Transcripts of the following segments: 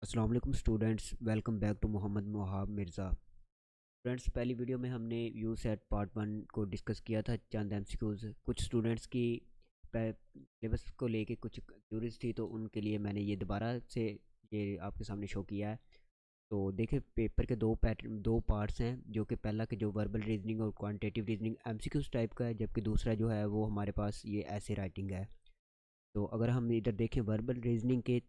अस्सलाम वालेकुम students, welcome back to Mohammad Wahab Mirza. Friends, पहली वीडियो में हमने यू सेट पार्ट वन को डिस्कस किया था। चंद एमसीक्यूज़ कुछ स्टूडेंट्स की सिलेबस को लेके कुछ क्यूरीज थी, तो उनके लिए मैंने ये दोबारा से ये आपके सामने शो किया है। तो देखिए, पेपर के दो पार्ट्स हैं, जो कि पहला के जो वर्बल रीजनिंग और क्वांटिटेटिव रीजनिंग एमसीक्यूज़ टाइप का है, जबकि दूसरा जो है वो हमारे पास ये ऐसे राइटिंग है। तो अगर हम इधर देखें, वर्बल रीजनिंग के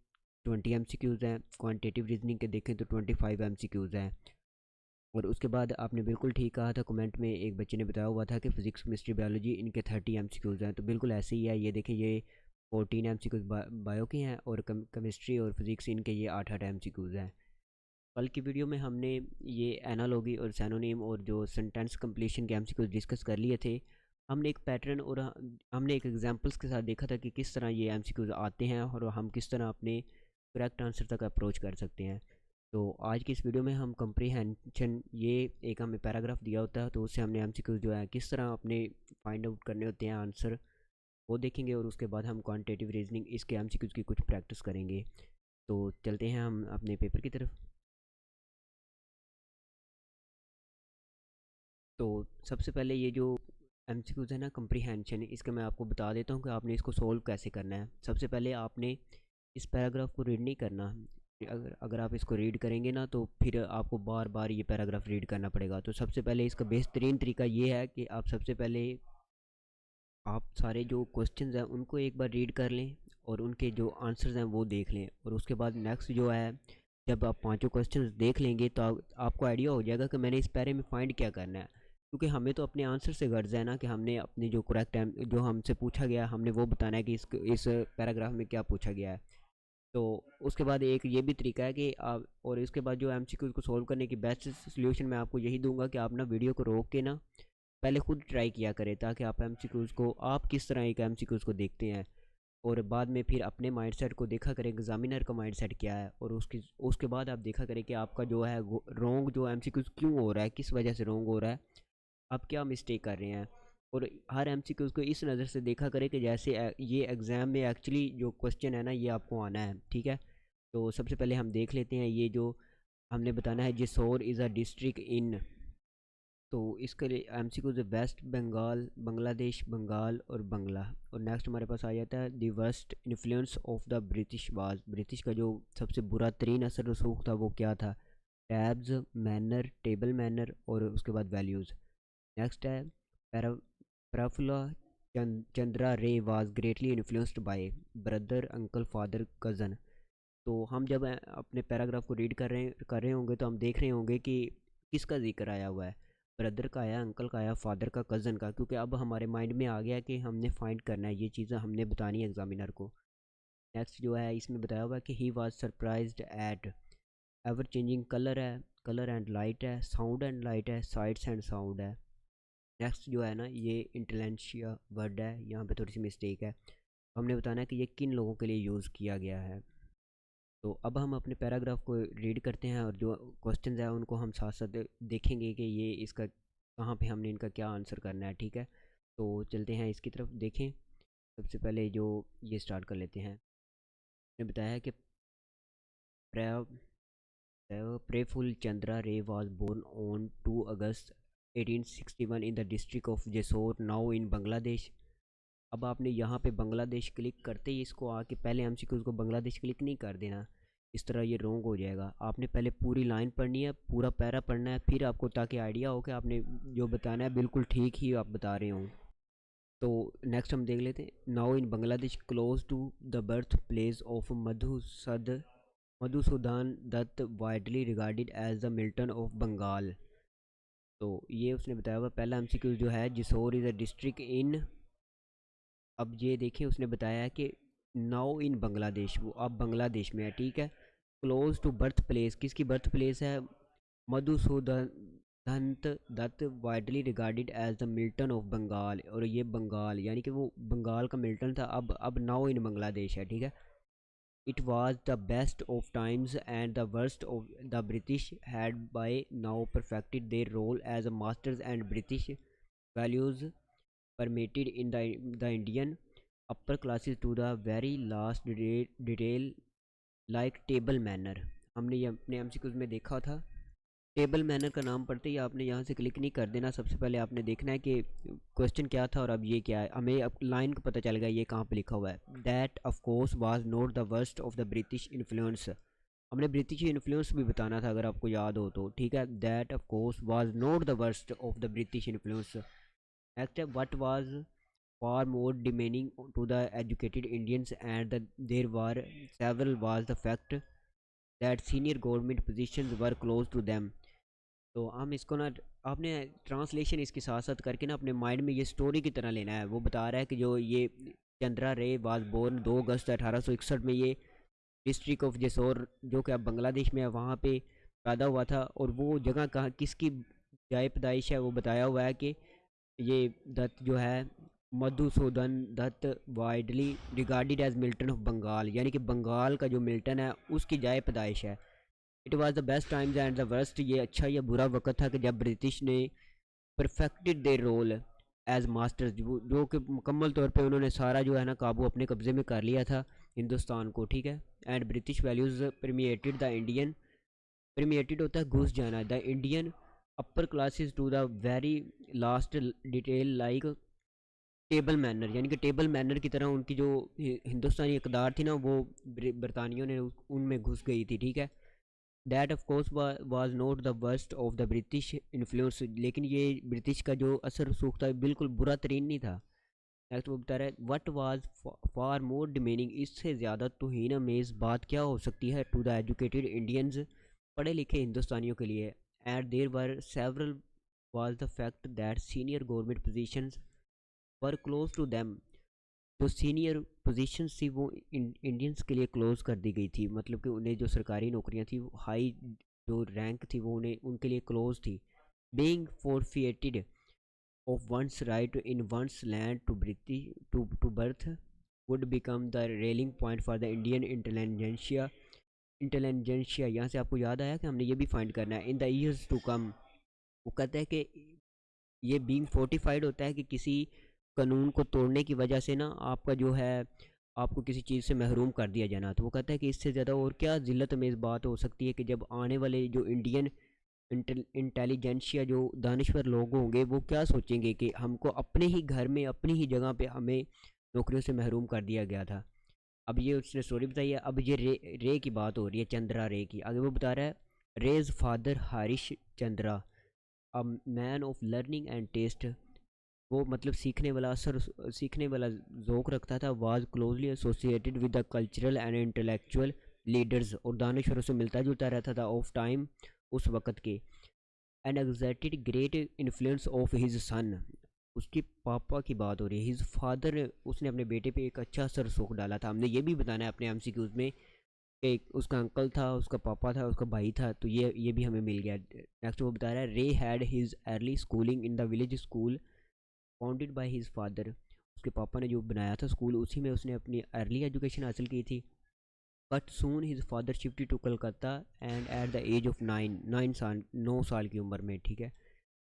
20 एमसीक्यूज़ हैं, क्वांटिटेटिव रीजनिंग के देखें तो 25 एमसीक्यूज़ हैं। और उसके बाद आपने बिल्कुल ठीक कहा था, कमेंट में एक बच्चे ने बताया हुआ था कि फिजिक्स केमिस्ट्री बायोलॉजी इनके 30 एमसीक्यूज़ हैं, तो बिल्कुल ऐसे ही है। ये देखें, ये 14 एमसीक्यूज़ बायो के हैं और केमिस्ट्री और फिजिक्स इनके ये 8-8 एमसीक्यूज़ हैं। कल की वीडियो में हमने ये एनालॉगी और सैनोनिम और जो सेंटेंस कंप्लीशन के एमसीक्यूज़ डिस्कस कर लिए थे। हमने एक पैटर्न और हमने एक एग्जांपल्स के साथ देखा था कि किस तरह ये एमसीक्यूज़ आते हैं और हम किस तरह अपने करेक्ट आंसर तक अप्रोच कर सकते हैं। तो आज की इस वीडियो में हम कंप्रीहेंशन, ये एक हमें पैराग्राफ दिया होता है, तो उससे हमने एमसीक्यूज़ जो है किस तरह अपने फाइंड आउट करने होते हैं आंसर, वो देखेंगे। और उसके बाद हम क्वांटिटेटिव रीजनिंग इसके एमसीक्यूज़ की कुछ प्रैक्टिस करेंगे। तो चलते हैं हम अपने पेपर की तरफ। तो सबसे पहले ये जो एमसीक्यूज़ है ना, कंप्रीहेंशन, इसका मैं आपको बता देता हूँ कि आपने इसको सोल्व कैसे करना है। सबसे पहले आपने इस पैराग्राफ को रीड नहीं करना। अगर अगर आप इसको रीड करेंगे ना, तो फिर आपको बार बार ये पैराग्राफ रीड करना पड़ेगा। तो सबसे पहले इसका बेहतरीन तरीका ये है कि आप सबसे पहले आप सारे जो क्वेश्चंस हैं उनको एक बार रीड कर लें और उनके जो आंसर्स हैं वो देख लें। और उसके बाद नेक्स्ट जो है, जब आप पांचों क्वेश्चंस देख लेंगे तो आपको आइडिया हो जाएगा कि मैंने इस पैरे में फाइंड क्या करना है। क्योंकि हमें तो अपने आंसर से गर्ज है ना, कि हमने अपने जो करेक्ट टाइम जो हमसे पूछा गया हमने वो बताना है कि इस पैराग्राफ में क्या पूछा गया है। तो उसके बाद एक ये भी तरीका है कि आप, और इसके बाद जो एमसीक्यूज को सॉल्व करने की बेस्ट सोल्यूशन मैं आपको यही दूंगा कि आप ना वीडियो को रोक के ना पहले खुद ट्राई किया करें, ताकि आप एमसीक्यूज को, आप किस तरह एक एमसीक्यूज को देखते हैं, और बाद में फिर अपने माइंडसेट को देखा करें एग्जामिनर का माइंडसेट क्या है। और उसके बाद आप देखा करें कि आपका जो है रॉन्ग जो एमसीक्यूज क्यों हो रहा है, किस वजह से रॉन्ग हो रहा है, आप क्या मिस्टेक कर रहे हैं। और हर एमसीक्यूज को इस नज़र से देखा करें कि जैसे ये एग्ज़ाम में एक्चुअली जो क्वेश्चन है ना, ये आपको आना है, ठीक है। तो सबसे पहले हम देख लेते हैं, ये जो हमने बताना है, Jessore is a district in. तो इसके लिए एमसीक्यूज है वेस्ट बंगाल, बांग्लादेश, बंगाल और बंगला। और नेक्स्ट हमारे पास आ जाता है, the worst influence of the British was. British का जो सबसे बुरा तरीन असर रसूख था वो क्या था? टैब्स, मैनर, टेबल मैनर और उसके बाद वैल्यूज़। नेक्स्ट है पैराफुला Chandra Ray was greatly influenced by brother, uncle, father, cousin. तो हम जब अपने पैराग्राफ को रीड कर रहे होंगे तो हम देख रहे होंगे कि किसका जिक्र आया हुआ है। ब्रदर का आया, अंकल का आया, फादर का, कज़न का, क्योंकि अब हमारे माइंड में आ गया कि हमने फाइंड करना है, ये चीज़ें हमने बतानी है एग्जामिनर को। नेक्स्ट जो है, इसमें बताया हुआ है कि he was surprised eight ever changing colour है, कलर एंड लाइट है, साउंड एंड लाइट है, साइट्स एंड साउंड है। नेक्स्ट जो है ना, ये इंटेलेंशिया वर्ड है, यहाँ पे थोड़ी सी मिस्टेक है। हमने बताना है कि ये किन लोगों के लिए यूज़ किया गया है। तो अब हम अपने पैराग्राफ को रीड करते हैं और जो क्वेश्चंस हैं उनको हम साथ साथ देखेंगे कि ये इसका कहाँ पे हमने इनका क्या आंसर करना है, ठीक है। तो चलते हैं इसकी तरफ, देखें। सबसे पहले जो ये स्टार्ट कर लेते हैं, ने बताया है कि Prafulla Chandra Ray was born on 2 August 1861 in the district of Jessore, now in Bangladesh. अब आपने यहाँ पे बांग्लादेश क्लिक करते ही इसको आके पहले एमसीक्यूज को बांग्लादेश क्लिक नहीं कर देना, इस तरह ये रॉन्ग हो जाएगा। आपने पहले पूरी लाइन पढ़नी है, पूरा पैरा पढ़ना है, फिर आपको ताकि आइडिया हो कि आपने जो बताना है बिल्कुल ठीक ही आप बता रहे हो। तो नेक्स्ट हम देख लेते हैं, now in Bangladesh close to the birth place of Madhusudan Dutt, widely regarded as the Milton of Bengal. तो ये उसने बताया हुआ पहला एमसीक्यू जो है, जिसोर इज़ अ डिस्ट्रिक्ट इन। अब ये देखिए, उसने बताया है कि नाउ इन बांग्लादेश, वो अब बांग्लादेश में है, ठीक है। क्लोज टू बर्थ प्लेस, किसकी बर्थ प्लेस है? Madhusudan Dutt, widely regarded as the Milton of Bengal. और ये बंगाल यानी कि वो बंगाल का मिल्टन था, अब नाउ इन बांग्लादेश है, ठीक है। It was the best of times and the worst of the British had by now perfected their role as a masters and British values permitted in the Indian upper classes to the very last detail like table manner. हमने ये अपने MCQs में देखा था। Table manner का नाम पढ़ते ही आपने यहाँ से क्लिक नहीं कर देना। सबसे पहले आपने देखना है कि क्वेश्चन क्या था और अब ये क्या है। हमें अब लाइन को पता चल गया ये कहाँ पे लिखा हुआ है। That of course was not the worst of the British influence. हमने ब्रिटिश इन्फ्लुएंस भी बताना था अगर आपको याद हो तो, ठीक है। That of course was not the worst of the British influence act what was far more demeaning to the educated Indians, and there were several was the fact that senior government positions were close to them। तो हम इसको ना, आपने translation इसके साथ साथ करके ना अपने माइंड में ये स्टोरी की तरह लेना है। वो बता रहा है कि जो ये Chandra Ray was born 2 August 1861 में, ये डिस्ट्रिक्ट ऑफ जेसोर जो कि अब बांग्लादेश में है वहाँ पे पैदा हुआ था। और वो जगह कहाँ किसकी जाए पैदाइश है वो बताया हुआ है कि ये दत्त जो है Madhusudan Dutt widely regarded as Milton of Bengal, यानी कि बंगाल का जो मिल्टन है उसकी जाए पैदाइश है। It was the best times and the worst, ये अच्छा या बुरा वक्त था कि जब ब्रिटिश ने perfected their role as masters, जो कि मुकम्मल तौर पे उन्होंने सारा जो है ना काबू अपने कब्ज़े में कर लिया था हिंदुस्तान को, ठीक है। And British values permeated the Indian, permeated होता है घुस जाना, the Indian upper classes to the very last detail like table manner, यानी कि टेबल मैनर की तरह उनकी जो हिंदुस्तानी इकदार थी ना वो बरतानियों ने उनमें घुस गई थी, ठीक है। That of course was not the worst of the British influence, लेकिन ये ब्रिटिश का जो असर रसूख था बिल्कुल बुरा तरीन नहीं था। नेक्स्ट वो बता रहा है वट वाज फार मोर डिमेनिंग, इससे ज़्यादा तौहीन अमेज़ बात क्या हो सकती है टू द एजुकेटेड इंडियंस, पढ़े लिखे हिंदुस्तानियों के लिए। And there were several was the fact that senior government positions were close to them, जो सीनियर पोजीशंस थी वो इंडियंस के लिए क्लोज कर दी गई थी। मतलब कि उन्हें जो सरकारी नौकरियां थी हाई जो रैंक थी वो उन्हें उनके लिए क्लोज थी। Being forfeited of one's right in one's land to British to birth would become the rallying point for the Indian intelligentsia। यहाँ से आपको याद आया कि हमने ये भी फाइंड करना है in the years to come. वो कहता है कि ये बीइंग फोर्टिफाइड होता है कि किसी कानून को तोड़ने की वजह से ना आपका जो है आपको किसी चीज़ से महरूम कर दिया जाना। तो वो कहता है कि इससे ज़्यादा और क्या ज़िल्लत में इस बात हो सकती है कि जब आने वाले जो इंडियन इंटेलिजेंशिया जो दानिश्वर लोग होंगे वो क्या सोचेंगे कि हमको अपने ही घर में अपनी ही जगह पे हमें नौकरियों से महरूम कर दिया गया था। अब ये उसने स्टोरी बताई है। अब ये रे की बात हो रही है, चंद्रा रे की। आगे वो बता रहा है रेज father Harish Chandra a man of learning and taste, वो मतलब सीखने वाला असर सीखने वाला ज़ोक रखता था। Was closely associated with the cultural and intellectual leaders, और दानश्वरों से मिलता जुलता रहता था ऑफ टाइम उस वक़्त के। And exerted great influence of his son, उसके पापा की बात हो रही है। हिज फादर, उसने अपने बेटे पे एक अच्छा असर रसूख डाला था। हमने ये भी बताना है अपने एमसीक्यूज़ में कि उसका अंकल था, उसका पापा था, उसका भाई था, तो ये भी हमें मिल गया। नेक्स्ट वो बता रहा है रे had his early schooling in the village school founded by his father, उसके पापा ने जो बनाया था स्कूल उसी में उसने अपनी अर्ली एजुकेशन हासिल की थी। But soon his father shifted to Calcutta and at the age of 9 साल की उम्र में, ठीक है।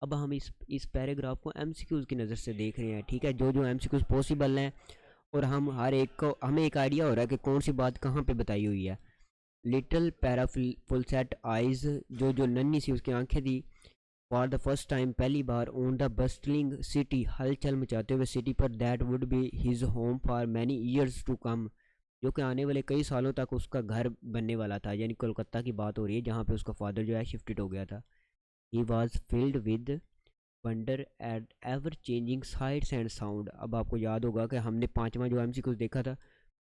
अब हम इस पैराग्राफ को एमसीक्यूज़ की नज़र से देख रहे हैं, ठीक है। जो जो एमसीक्यूज़ पॉसिबल हैं और हम हर एक को हमें एक आइडिया हो रहा है कि कौन सी बात कहाँ पे बताई हुई है। Little para full set eyes, जो जो नन्ही सी उसकी आंखें थी। फॉर द फर्स्ट टाइम, पहली बार। ऑन द बस्टलिंग सिटी, हलचल मचाते हुए सिटी पर। That would be his home for many years to come, जो कि आने वाले कई सालों तक उसका घर बनने वाला था। यानी कोलकाता की बात हो रही है जहाँ पे उसका फादर जो है शिफ्टेड हो गया था। He was filled with wonder at ever changing sights and sound. अब आपको याद होगा कि हमने पाँचवा जो एमसीक्यू देखा था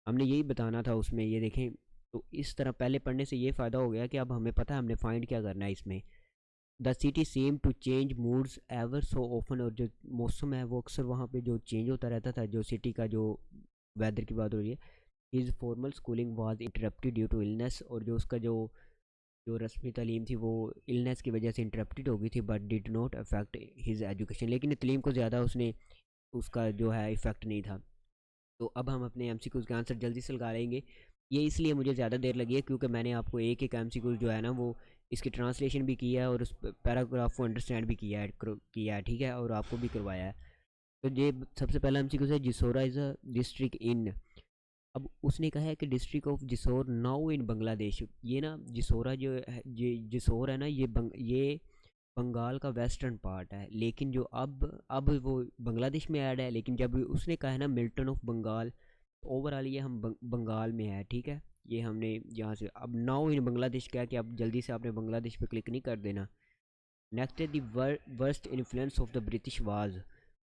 हमने यही बताना था उसमें, ये देखें। तो इस तरह पहले पढ़ने से ये फ़ायदा हो गया कि अब हमें पता है हमने फाइंड क्या करना है इसमें। The city seem to change moods ever so often, और जो मौसम है वो अक्सर वहाँ पे जो चेंज होता रहता था, जो सिटी का जो वेदर की बात हो रही है। His formal schooling was interrupted due to illness, और जो उसका जो जो रस्मी तालीम थी वो इलनेस की वजह से इंटरप्टेड हो गई थी। But did not affect his education, लेकिन तालीम को ज़्यादा उसने उसका जो है इफ़ेक्ट नहीं था। तो अब हम अपने एमसीक्यूज़ के आंसर जल्दी से लगा लेंगे। ये इसलिए मुझे ज़्यादा देर लगी है क्योंकि मैंने आपको एक एक एमसीक्यूज़ जो है ना वो इसकी ट्रांसलेशन भी किया है और उस पैराग्राफ को अंडरस्टैंड भी किया है, ठीक है, और आपको भी करवाया है। तो ये सबसे पहला एमसीक्यूज़ है जिसोरा इज़ अ डिस्ट्रिक्ट इन अब उसने कहा है कि district of Jessore now in Bangladesh, ये ना जिसोरा जो है, ये जिसोर है ना, ये बंगाल का वेस्टर्न पार्ट है, लेकिन जो अब वो बांग्लादेश में ऐड है। लेकिन जब उसने कहा है ना मिल्टन ऑफ बंगाल, ओवरऑल ये हम बंगाल में है, ठीक है। ये हमने यहाँ से अब नाउ इन बांग्लादेश क्या कि अब जल्दी से आपने बांग्लादेश पे क्लिक नहीं कर देना। नेक्स्ट है the worst influence of the British was,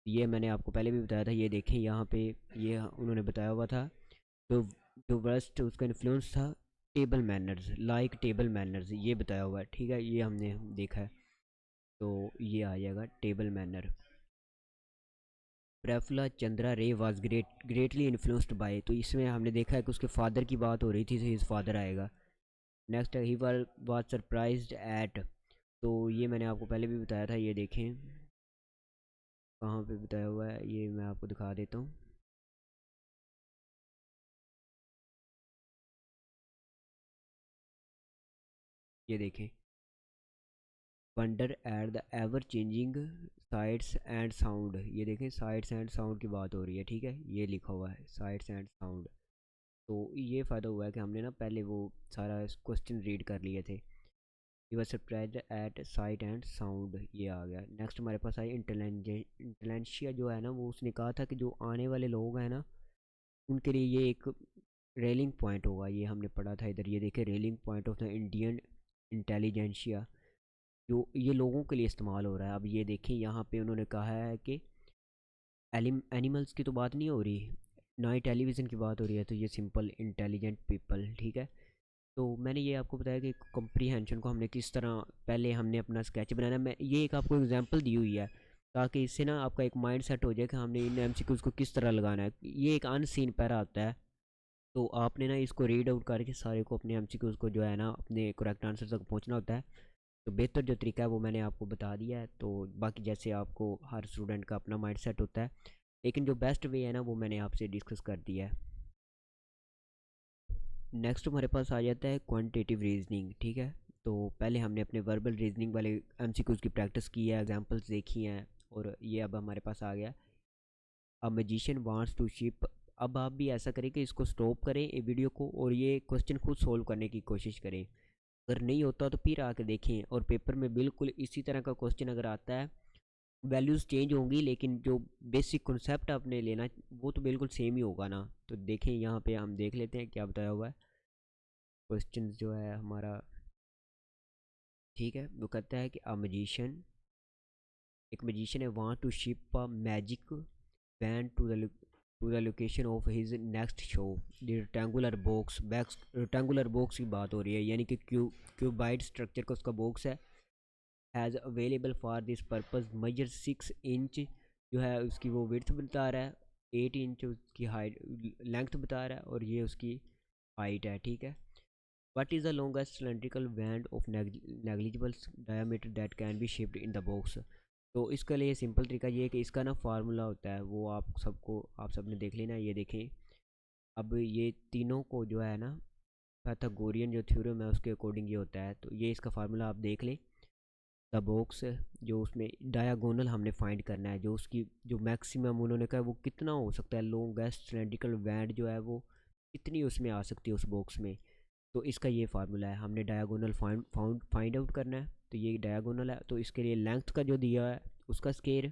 ये मैंने आपको पहले भी बताया था, ये देखें यहाँ पे, ये उन्होंने बताया हुआ था। जो जो वर्स्ट उसका इन्फ्लुएंस था, table manners, like table manners, ये बताया हुआ है, ठीक है, ये हमने देखा है। तो ये आ जाएगा table manner. Prafulla Chandra Ray was greatly influenced by, तो इसमें हमने देखा है कि उसके फादर की बात हो रही थी, तो हिज फादर आएगा। Next he was surprised eight, तो ये मैंने आपको पहले भी बताया था, ये देखें कहाँ पे बताया हुआ है, ये मैं आपको दिखा देता हूँ। ये देखें, wonder at the ever changing sights and sound, ये देखें साइट्स एंड साउंड की बात हो रही है, ठीक है, ये लिखा हुआ है साइट्स एंड साउंड। तो ये फ़ायदा हुआ है कि हमने ना पहले वो सारा क्वेश्चन रीड कर लिए थे। He was surprised eight site and sound, ये आ गया। नेक्स्ट हमारे पास आई इंटेलेंशिया, जो है ना वो उसने कहा था कि जो आने वाले लोग हैं ना उनके लिए ये एक रेलिंग पॉइंट होगा, ये हमने पढ़ा था इधर, ये देखे railing point of the Indian intelligentsia, जो ये लोगों के लिए इस्तेमाल हो रहा है। अब ये देखें यहाँ पे उन्होंने कहा है कि एनिमल्स की तो बात नहीं हो रही, ना ही टेलीविज़न की बात हो रही है, तो ये सिंपल इंटेलिजेंट पीपल, ठीक है। तो मैंने ये आपको बताया कि कॉम्प्रीहेंशन को हमने किस तरह, पहले हमने अपना स्केच बनाना, मैं ये एक आपको एग्जांपल दी हुई है ताकि इससे ना आपका एक माइंड सेट हो जाए कि हमने इन एमसीक्यूज़ को किस तरह लगाना है। ये एक अनसीन पैरा आता है, तो आपने ना इसको रीड आउट करके सारे को अपने एमसीक्यूज़ को जो है ना अपने करेक्ट आंसर तक पहुंचना होता है। तो बेहतर जो तरीका है वो मैंने आपको बता दिया है। तो बाकी जैसे आपको हर स्टूडेंट का अपना माइंड सेट होता है, लेकिन जो बेस्ट वे है ना वो मैंने आपसे डिस्कस कर दिया है। नेक्स्ट हमारे पास आ जाता है क्वांटिटेटिव रीजनिंग, ठीक है। तो पहले हमने अपने वर्बल रीजनिंग वाले एमसीक्यूज़ की प्रैक्टिस की है, एग्जांपल्स देखी हैं, और ये अब हमारे पास आ गया a magician wants to ship. अब आप भी ऐसा करें कि इसको स्टॉप करें ये वीडियो को, और ये क्वेश्चन खुद सोल्व करने की कोशिश करें। अगर नहीं होता तो फिर आके देखें, और पेपर में बिल्कुल इसी तरह का क्वेश्चन अगर आता है, वैल्यूज़ चेंज होंगी लेकिन जो बेसिक कॉन्सेप्ट आपने लेना वो तो बिल्कुल सेम ही होगा ना। तो देखें यहाँ पे हम देख लेते हैं क्या बताया हुआ है क्वेश्चन जो है हमारा, ठीक है। वो कहता है कि अ मजिशियन, एक मजिशियन है, want to ship a magic van to the location of his next show. The rectangular box, rectangular box की बात हो रही है, यानी कि क्यूबाइड स्ट्रक्चर का उसका बॉक्स है, has available for this purpose measure 6 inch, जो है उसकी वो विड्थ बता रहा है, 8 इंच उसकी हाइट लेंथ बता रहा है, और ये उसकी हाइट है, ठीक है। What is the longest cylindrical band of negligible diameter that can be shaped in the box? तो इसके लिए सिंपल तरीका ये है कि इसका ना फार्मूला होता है, वो आप सबने देख लेना, ये देखें। अब ये तीनों को जो है ना पाइथागोरियन जो थ्योरम है उसके अकॉर्डिंग ये होता है, तो ये इसका फार्मूला आप देख लें। द बॉक्स, जो उसमें डायगोनल हमने फाइंड करना है, जो उसकी जो मैक्सिमम उन्होंने कहा वो कितना हो सकता है, लॉन्गेस्ट सिलेंड्रिकल बैंड जो है वो कितनी उसमें आ सकती है उस बॉक्स में। तो इसका ये फार्मूला है, हमने डायगोनल फाइंड आउट करना है, तो ये डायगोनल है, तो इसके लिए लेंथ का जो दिया है उसका स्केयर,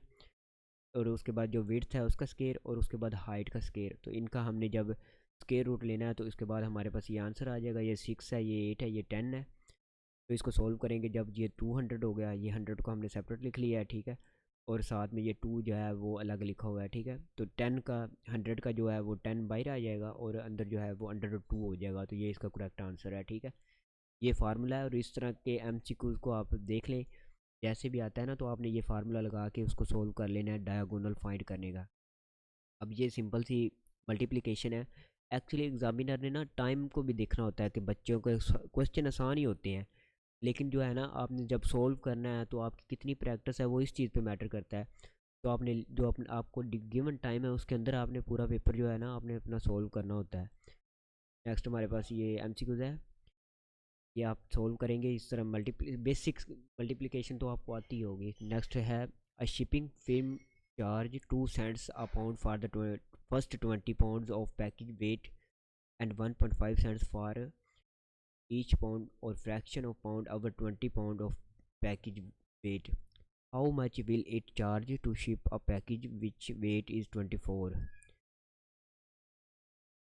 और उसके बाद जो विड्थ है उसका स्केयर, और उसके बाद हाइट का स्केयर। तो इनका हमने जब स्केयर रूट लेना है तो इसके बाद हमारे पास ये आंसर आ जाएगा, ये 6 है, ये 8 है, ये 10 है। तो इसको सॉल्व करेंगे, जब ये 200 हो गया, ये 100 को हमने सेपरेट लिख लिया है, ठीक है, और साथ में ये 2 जो है वो अलग लिखा हुआ है, ठीक है। तो 10 का 100 का जो है वो 10 बाहर आ जाएगा, और अंदर जो है वो अंडर 2 हो जाएगा, तो ये इसका करेक्ट आंसर है, ठीक है। ये फार्मूला है, और इस तरह के एमसीक्यूज़ को आप देख लें, जैसे भी आता है ना तो आपने ये फार्मूला लगा के उसको सोल्व कर लेना है डायगोनल फाइंड करने का। अब ये सिंपल सी मल्टीप्लिकेशन है। एक्चुअली एग्जामिनर ने ना टाइम को भी देखना होता है कि बच्चों के क्वेश्चन आसान ही होते हैं, लेकिन जो है ना आपने जब सोल्व करना है तो आपकी कितनी प्रैक्टिस है वो इस चीज़ पे मैटर करता है। तो आपने जो अपने आपको गिवन टाइम है उसके अंदर आपने पूरा पेपर जो है ना आपने अपना सोल्व करना होता है। नेक्स्ट हमारे पास ये एमसीक्यूज है, ये आप सोल्व करेंगे इस तरह। बेसिक मल्टीप्लिकेशन तो आपको आती ही होगी। नेक्स्ट है a shipping film charge 2 cents a pound for the first 20 pounds of package weight and 1.5 cents for each pound or fraction of pound over 20 pound of package weight. How much will it charge to ship a package which weight is 24?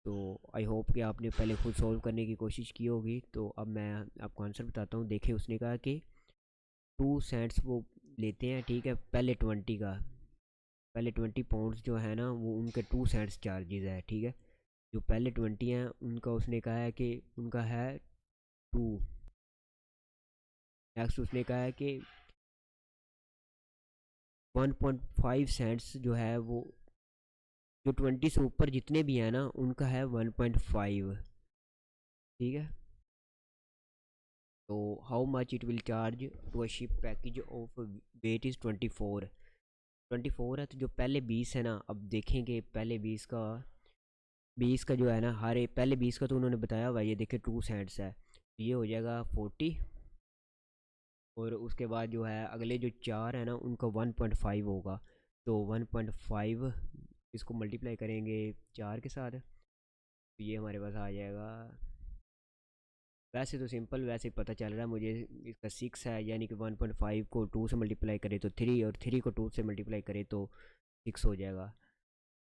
तो I hope कि आपने पहले खुद solve करने की कोशिश की होगी। तो अब मैं आपको आंसर बताता हूँ। देखिए उसने कहा कि 2 सेंट्स वो लेते हैं, ठीक है, पहले 20 का, पहले 20 पाउंड्स जो है ना वो उनके 2 सेंट्स चार्जेस है, ठीक है। जो पहले 20 हैं उनका उसने कहा है कि उनका है 2। नेक्स्ट उसने कहा है कि 1.5 सेंट्स जो है वो, जो 20 से ऊपर जितने भी हैं ना उनका है 1.5, ठीक है। तो how much it will charge to a ship package of weight is 24 है। तो जो पहले 20 है ना, अब देखेंगे पहले 20 का जो है ना, पहले 20 का तो उन्होंने बताया हुआ, ये देखिए 2 सेंट्स है, तो ये हो जाएगा 40। और उसके बाद जो है अगले जो 4 है ना उनका 1.5 होगा। तो 1.5 इसको मल्टीप्लाई करेंगे 4 के साथ, तो ये हमारे पास आ जाएगा। वैसे तो सिंपल वैसे ही पता चल रहा है मुझे, इसका 6 है, यानी कि 1.5 को 2 से मल्टीप्लाई करें तो 3, और 3 को 2 से मल्टीप्लाई करें तो 6 हो जाएगा।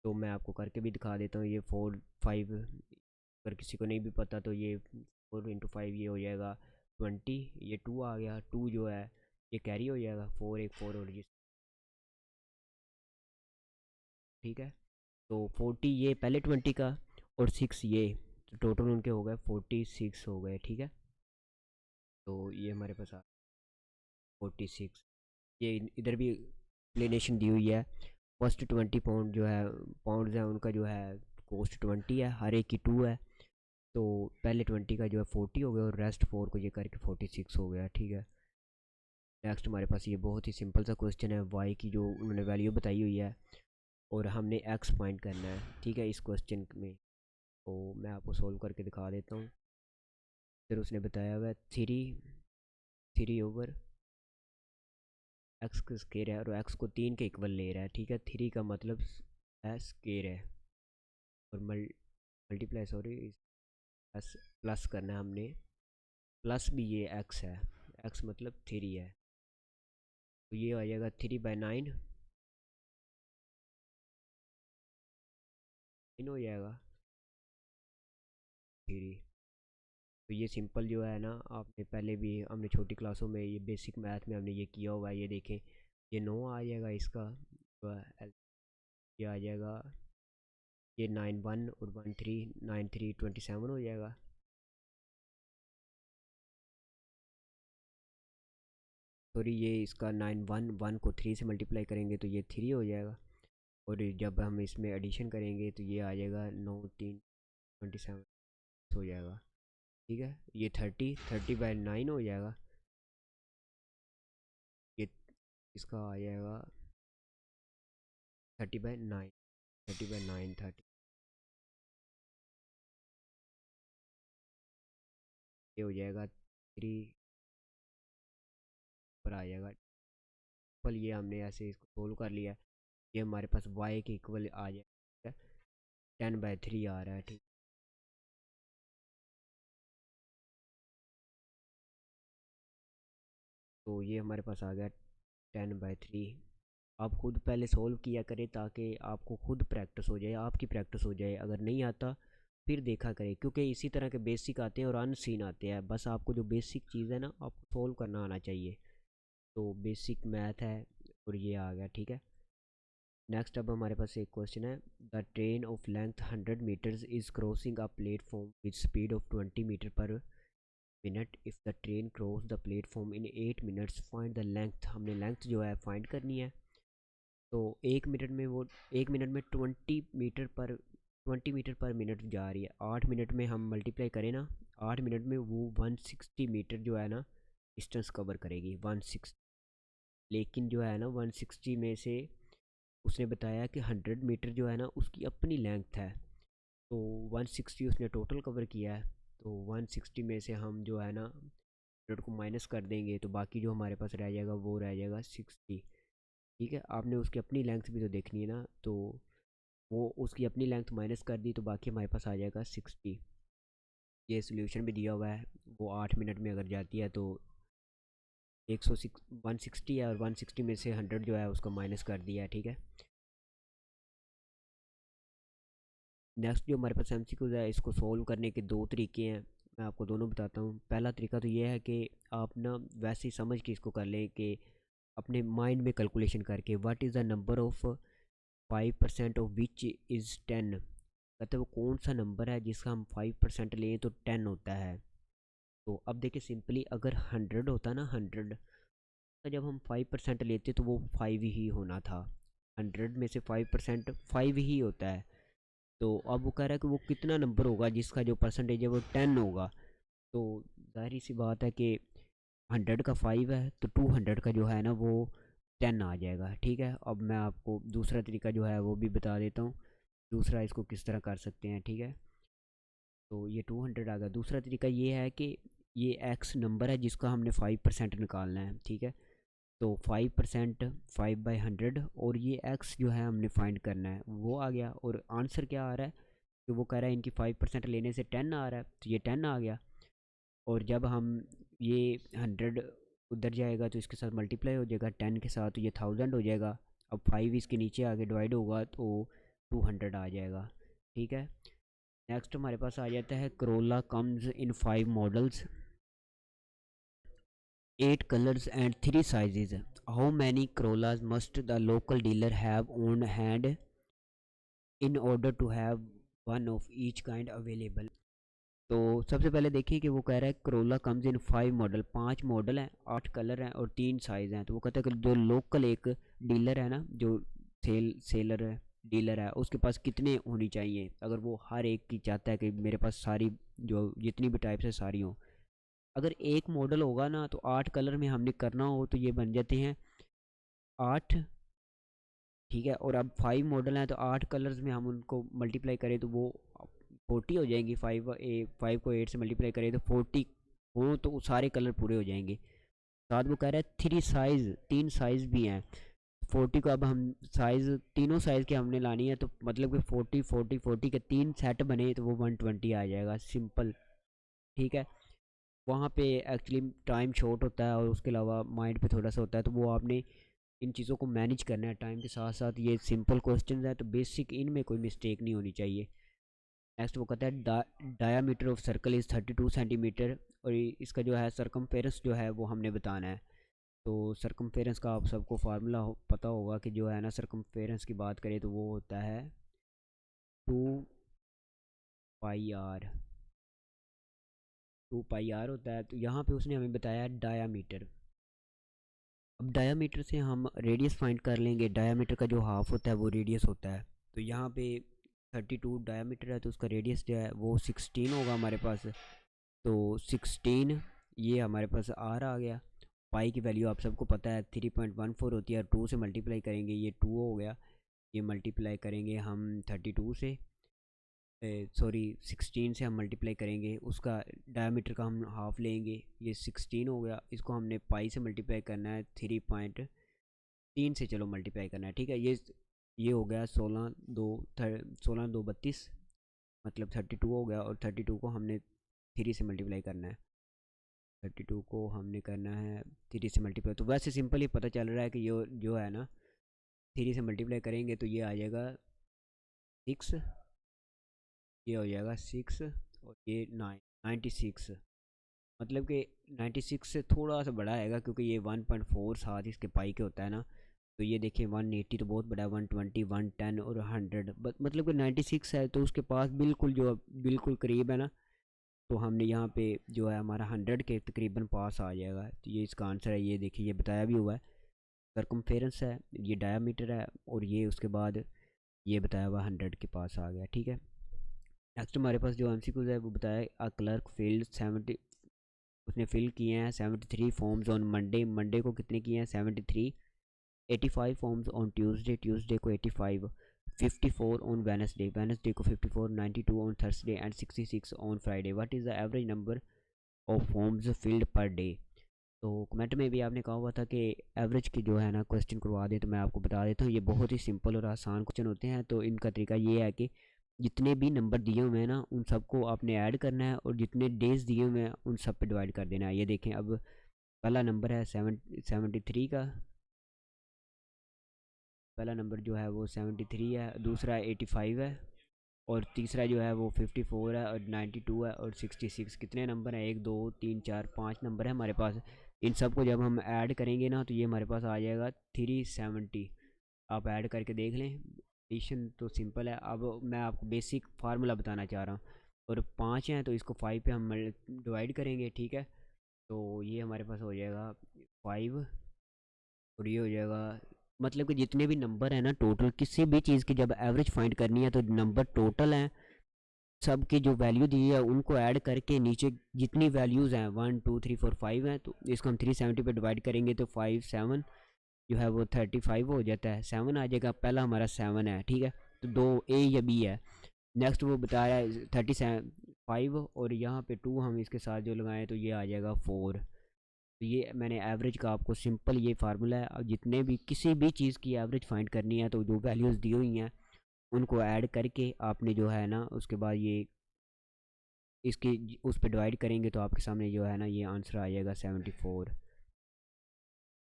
तो मैं आपको करके भी दिखा देता हूँ। ये 4 5, अगर किसी को नहीं भी पता तो ये 4 × 5 ये हो जाएगा 20। ये 2 आ गया, 2 जो है ये कैरी हो जाएगा, 4 एक 4 और जिस, ठीक है। तो 40 ये पहले 20 का, और 6 ये, तो टोटल उनके हो गए 46 हो गए, ठीक है। तो ये हमारे पास 46। ये इधर भी एक्सप्लेनेशन दी हुई है। फर्स्ट 20 पाउंड जो है, पाउंड्स है उनका जो है कॉस्ट 20 है, हर एक की 2 है। तो पहले 20 का जो है 40 हो गया, और रेस्ट 4 को ये करके 46 हो गया, ठीक है। नेक्स्ट हमारे पास ये बहुत ही सिंपल सा क्वेश्चन है, वाई की जो उन्होंने वैल्यू बताई हुई है और हमने एक्स फाइंड करना है, ठीक है, इस क्वेश्चन में। तो मैं आपको सोल्व करके दिखा देता हूँ। फिर उसने बताया हुआ है 3 एक्स का स्केयर है, और एक्स को 3 के इक्वल ले रहा है, ठीक है। 3 का मतलब है स्केयर है, और मल्टीप्लाई सॉरी प्लस प्लस करना है हमने, प्लस भी ये एक्स है, एक्स मतलब 3 है। तो ये आ जाएगा 3/9 इन हो जाएगा 3। तो ये सिंपल जो है ना, आपने पहले भी हमने छोटी क्लासों में ये बेसिक मैथ में हमने ये किया हुआ है। ये देखें, ये 9 आ जाएगा इसका, तो ये आ जाएगा, ये 9 1 और 1 3, 9 3 27 हो जाएगा। सॉरी, ये इसका 9 1 को 3 से मल्टीप्लाई करेंगे तो ये 3 हो जाएगा, और जब हम इसमें एडिशन करेंगे तो ये आ जाएगा 9 3 27 हो जाएगा, ठीक है। ये 30/9 हो जाएगा। ये इसका आ जाएगा 30/9, 30/9 30, ये हो जाएगा 3 पर आ जाएगा। पर ये हमने ऐसे इसको सोल्व कर लिया है। ये हमारे पास y के इक्वल आ जाएगा, 10/3 आ रहा है, ठीक। तो ये हमारे पास आ गया 10/3। आप खुद पहले सोल्व किया करें ताकि आपको खुद प्रैक्टिस हो जाए, आपकी प्रैक्टिस हो जाए। अगर नहीं आता फिर देखा करें, क्योंकि इसी तरह के बेसिक आते हैं और अनसीन आते हैं। बस आपको जो बेसिक चीज़ है ना आपको सोल्व करना आना चाहिए। तो बेसिक मैथ है, और ये आ गया, ठीक है। नेक्स्ट अब हमारे पास एक क्वेश्चन है। The train of length 100 metres is crossing a platform with speed of 20 metre per minute. If the train cross the platform in 8 minutes find the length. हमने लेंथ जो है फाइंड करनी है। तो 1 मिनट में वो, 1 मिनट में 20 मीटर पर मिनट जा रही है। 8 मिनट में हम मल्टीप्लाई करें ना, 8 मिनट में वो 160 मीटर जो है ना डिस्टेंस कवर करेगी, 160। लेकिन जो है ना 160 में से उसने बताया कि 100 मीटर जो है ना उसकी अपनी लेंथ है। तो 160 उसने टोटल कवर किया है। तो 160 में से हम जो है ना 100 को माइनस कर देंगे, तो बाकी जो हमारे पास रह जाएगा वो रह जाएगा 60, ठीक है। आपने उसकी अपनी लेंथ भी तो देखनी है ना। तो वो उसकी अपनी लेंथ माइनस कर दी तो बाकी हमारे पास आ जाएगा 60। ये सोल्यूशन भी दिया हुआ है, वो 8 मिनट में अगर जाती है तो 160 है, और 160 में से 100 जो है उसको माइनस कर दिया है, ठीक है। नेक्स्ट जो हमारे पास एमसीक्यूज है, इसको सोल्व करने के दो तरीके हैं, मैं आपको दोनों बताता हूँ। पहला तरीका तो ये है कि आप ना वैसे ही समझ के इसको कर लें कि अपने माइंड में कैलकुलेशन करके, what is the number of 5% of which is 10। कहते हैं वो कौन सा नंबर है जिसका हम 5% लें तो 10 होता है। तो अब देखिए सिंपली, अगर 100 होता ना 100, तो जब हम 5% लेते तो वो 5 ही होना था। 100 में से 5% 5 ही होता है। तो अब वो कह रहा है कि वो कितना नंबर होगा जिसका जो परसेंटेज है वो 10 होगा। तो जाहिर सी बात है कि 100 का 5 है तो 200 का जो है ना वो 10 आ जाएगा, ठीक है। अब मैं आपको दूसरा तरीका जो है वो भी बता देता हूँ, दूसरा इसको किस तरह कर सकते हैं, ठीक है। तो ये 200 आ गया। दूसरा तरीका ये है कि ये एक्स नंबर है जिसका हमने 5% निकालना है, ठीक है। तो 5% 5/100, और ये एक्स जो है हमने फाइंड करना है, वो आ गया। और आंसर क्या आ रहा है कि वो कह रहा है इनकी 5% लेने से 10 आ रहा है, तो ये 10 आ गया। और जब हम ये 100 उधर जाएगा तो इसके साथ मल्टीप्लाई हो जाएगा 10 के साथ, तो ये 1000 हो जाएगा। अब 5 इसके नीचे आगे डिवाइड होगा तो 200 आ जाएगा, ठीक है। नेक्स्ट हमारे पास आ जाता है Corolla comes in 5 models, 8 colors and 3 sizes. How many Corollas must the local dealer have on hand in order to have one of each kind available? तो सबसे पहले देखिए कि वो कह रहा है Corolla comes in 5 model, 5 model हैं, 8 कलर हैं और 3 साइज़ हैं। तो वो कहता है कि जो लोकल एक डीलर है ना, जो सेलर है, डीलर है, उसके पास कितने होनी चाहिए, अगर वो हर एक की चाहता है कि मेरे पास सारी जो जितनी भी टाइप्स है सारी हों। अगर एक मॉडल होगा ना तो 8 कलर में हमने करना हो तो ये बन जाते हैं 8, ठीक है। और अब 5 मॉडल हैं तो 8 कलर्स में हम उनको मल्टीप्लाई करें तो वो 40 हो जाएंगी। 5 को 8 से मल्टीप्लाई करें तो 40 हो तो वो सारे कलर पूरे हो जाएंगे। साथ वो कह रहा है 3 साइज़, 3 साइज़ भी हैं। 40 को अब हम साइज़ तीनों साइज़ के हमने लानी है, तो मतलब कि 40 के 3 सेट बने तो वो 120 आ जाएगा, सिंपल, ठीक है। वहाँ पे एक्चुअली टाइम शॉर्ट होता है और उसके अलावा माइंड पे थोड़ा सा होता है, तो वो आपने इन चीज़ों को मैनेज करना है टाइम के साथ साथ। ये सिंपल क्वेश्चंस हैं तो बेसिक इनमें कोई मिस्टेक नहीं होनी चाहिए। नेक्स्ट वो कहता है diameter of circle is 32 centimetre, और इसका जो है सरकमफेरेंस जो है वो हमने बताना है। तो सरकमफेरेंस का आप सबको फार्मूला पता होगा कि जो है ना, सरकमफेरेंस की बात करें तो वो होता है 2 पाई आर, 2 पाई आर होता है। तो यहाँ पे उसने हमें बताया डायामीटर। अब डायामीटर से हम रेडियस फाइंड कर लेंगे, डायामीटर का जो हाफ होता है वो रेडियस होता है। तो यहाँ पे 32 डायामीटर है तो उसका रेडियस जो है वो 16 होगा हमारे पास। तो 16 ये हमारे पास आर आ गया। पाई की वैल्यू आप सबको पता है 3.14 होती है, 2 से मल्टीप्लाई करेंगे ये 2 हो गया। ये मल्टीप्लाई करेंगे हम 32 से, सॉरी 16 से हम मल्टीप्लाई करेंगे, उसका डायमीटर का हम हाफ लेंगे, ये 16 हो गया। इसको हमने पाई से मल्टीप्लाई करना है 3.3 से, चलो मल्टीप्लाई करना है, ठीक है। ये हो गया 16 2 मतलब 32 हो गया। और 32 को हमने 3 से मल्टीप्लाई करना है, 32 को हमने करना है 3 से मल्टीप्लाई। तो वैसे सिंपल ही पता चल रहा है कि ये जो है ना, 3 से मल्टीप्लाई करेंगे तो ये आ जाएगा 6, ये हो जाएगा 6, और ये 96, मतलब कि 96 से थोड़ा सा बड़ा आएगा क्योंकि ये 1.4 साथ इसके पाई के होता है ना। तो ये देखिए 180 तो बहुत बड़ा है, 120 110 और 100, मतलब कि 96 है तो उसके पास बिल्कुल जो बिल्कुल करीब है ना। तो हमने यहाँ पे जो है हमारा 100 के तकरीबन पास आ जाएगा। तो ये इसका आंसर है, ये देखिए ये बताया भी हुआ है। सरकमफेरेंस है, ये डायामीटर है, और ये उसके बाद ये बताया हुआ 100 के पास आ गया, ठीक है। नेक्स्ट हमारे पास जो एमसीक्यूज है वो बताया अ क्लर्क फील्ड 70, उसने फिल किए हैं 73 फॉर्म्स ऑन मंडे, मंडे को कितने किए हैं 73, 85 फॉर्म्स ऑन ट्यूसडे, ट्यूसडे को 85, 54 ऑन वेनसडे, वेनसडे को 54, 92 on Thursday and 66 on Friday. What is the average number of forms field per day. तो कमेंट में भी आपने कहा हुआ था कि एवरेज की जो है ना क्वेश्चन करवा दें, तो मैं आपको बता देता हूँ ये बहुत ही सिंपल और आसान क्वेश्चन होते हैं। तो इनका तरीका ये है कि जितने भी नंबर दिए हुए हैं ना उन सबको आपने ऐड करना है और जितने डेज दिए हुए हैं उन सब पे डिवाइड कर देना है। ये देखें, अब पहला नंबर है 73 का, पहला नंबर जो है वो 73 है, दूसरा 85 है, और तीसरा जो है वो 54 है, और 92 है, और 66। कितने नंबर हैं? 1 2 3 4 5 नंबर है हमारे पास। इन सब को जब हम ऐड करेंगे ना तो ये हमारे पास आ जाएगा 370। आप ऐड करके देख लें। एडिशन तो सिंपल है। अब मैं आपको बेसिक फार्मूला बताना चाह रहा हूँ। और 5 हैं तो इसको 5 पे हम डिवाइड करेंगे, ठीक है। तो ये हमारे पास हो जाएगा 5, और ये हो जाएगा, मतलब कि जितने भी नंबर हैं ना टोटल किसी भी चीज़ की जब एवरेज फाइंड करनी है तो नंबर टोटल हैं सब की जो वैल्यू दी है उनको ऐड करके नीचे जितनी वैल्यूज़ हैं 1 2 3 4 5 हैं, तो इसको हम 370 पे डिवाइड करेंगे तो 5 7 जो है वो 35 हो जाता है, 7 आ जाएगा। पहला हमारा 7 है, ठीक है। तो दो ए या बी है। नेक्स्ट वो बताया है 35, और यहाँ पे 2 हम इसके साथ जो लगाएं तो ये आ जाएगा 4। तो ये मैंने एवरेज का आपको सिंपल ये फार्मूला है। अब जितने भी किसी भी चीज़ की एवरेज फाइंड करनी है तो जो वैल्यूज़ दी हुई हैं उनको ऐड करके आपने जो है ना उसके बाद ये इसके उस पर डिवाइड करेंगे तो आपके सामने जो है ना ये आंसर आ जाएगा 74।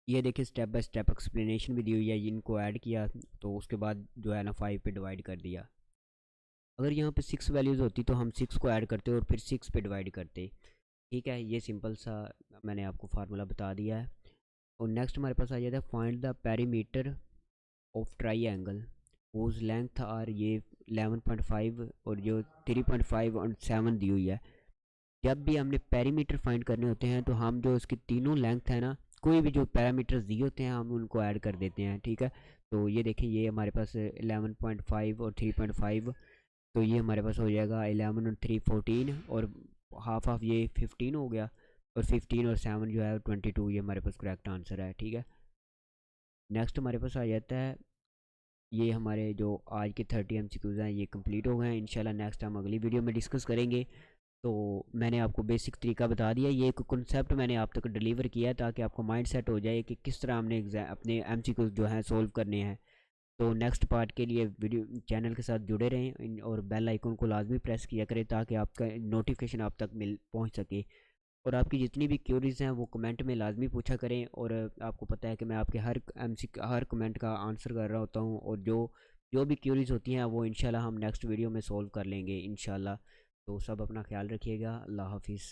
ये देखिए स्टेप बाय स्टेप एक्सप्लेनेशन भी दी हुई है। इनको ऐड किया तो उसके बाद जो है ना 5 पे डिवाइड कर दिया। अगर यहाँ पे 6 वैल्यूज़ होती तो हम 6 को ऐड करते और फिर 6 पे डिवाइड करते, ठीक है। ये सिंपल सा मैंने आपको फार्मूला बता दिया है। और नेक्स्ट हमारे पास आ जाता है find the perimeter of triangle whose length are ये 11.5 और जो 3.5 और 7 दी हुई है। जब भी हमने पैरामीटर फाइंड करने होते हैं तो हम जो इसकी तीनों लेंथ है ना कोई भी जो पैरामीटर्स दिए होते हैं हम उनको ऐड कर देते हैं, ठीक है। तो ये देखें, ये हमारे पास 11.5 और 3.5, तो ये हमारे पास हो जाएगा 11 और 3 14, और हाफ हाफ ये 15 हो गया, और 15 और 7 जो है 22। ये हमारे पास करेक्ट आंसर है, ठीक है। नेक्स्ट हमारे पास आ जाता है, ये हमारे जो आज के 30 MCQs हैं ये कंप्लीट हो गए हैं। इंशाल्लाह नेक्स्ट हम अगली वीडियो में डिस्कस करेंगे। तो मैंने आपको बेसिक तरीका बता दिया, ये एक कॉन्सेप्ट मैंने आप तक डिलीवर किया है ताकि आपको माइंड सेट हो जाए कि किस तरह हमने अपने MCQs जो हैं सोल्व करने हैं। तो नेक्स्ट पार्ट के लिए वीडियो चैनल के साथ जुड़े रहें और बेल आइकन को लाजमी प्रेस किया करें ताकि आपका नोटिफिकेशन आप तक पहुंच सके। और आपकी जितनी भी क्यूरीज हैं वो कमेंट में लाजमी पूछा करें। और आपको पता है कि मैं आपके हर कमेंट का आंसर कर रहा होता हूँ, और जो जो भी क्यूरीज होती हैं वो इंशाल्लाह हम नेक्स्ट वीडियो में सोल्व कर लेंगे इंशाल्लाह। तो सब अपना ख्याल रखिएगा। अल्लाह हाफिज़।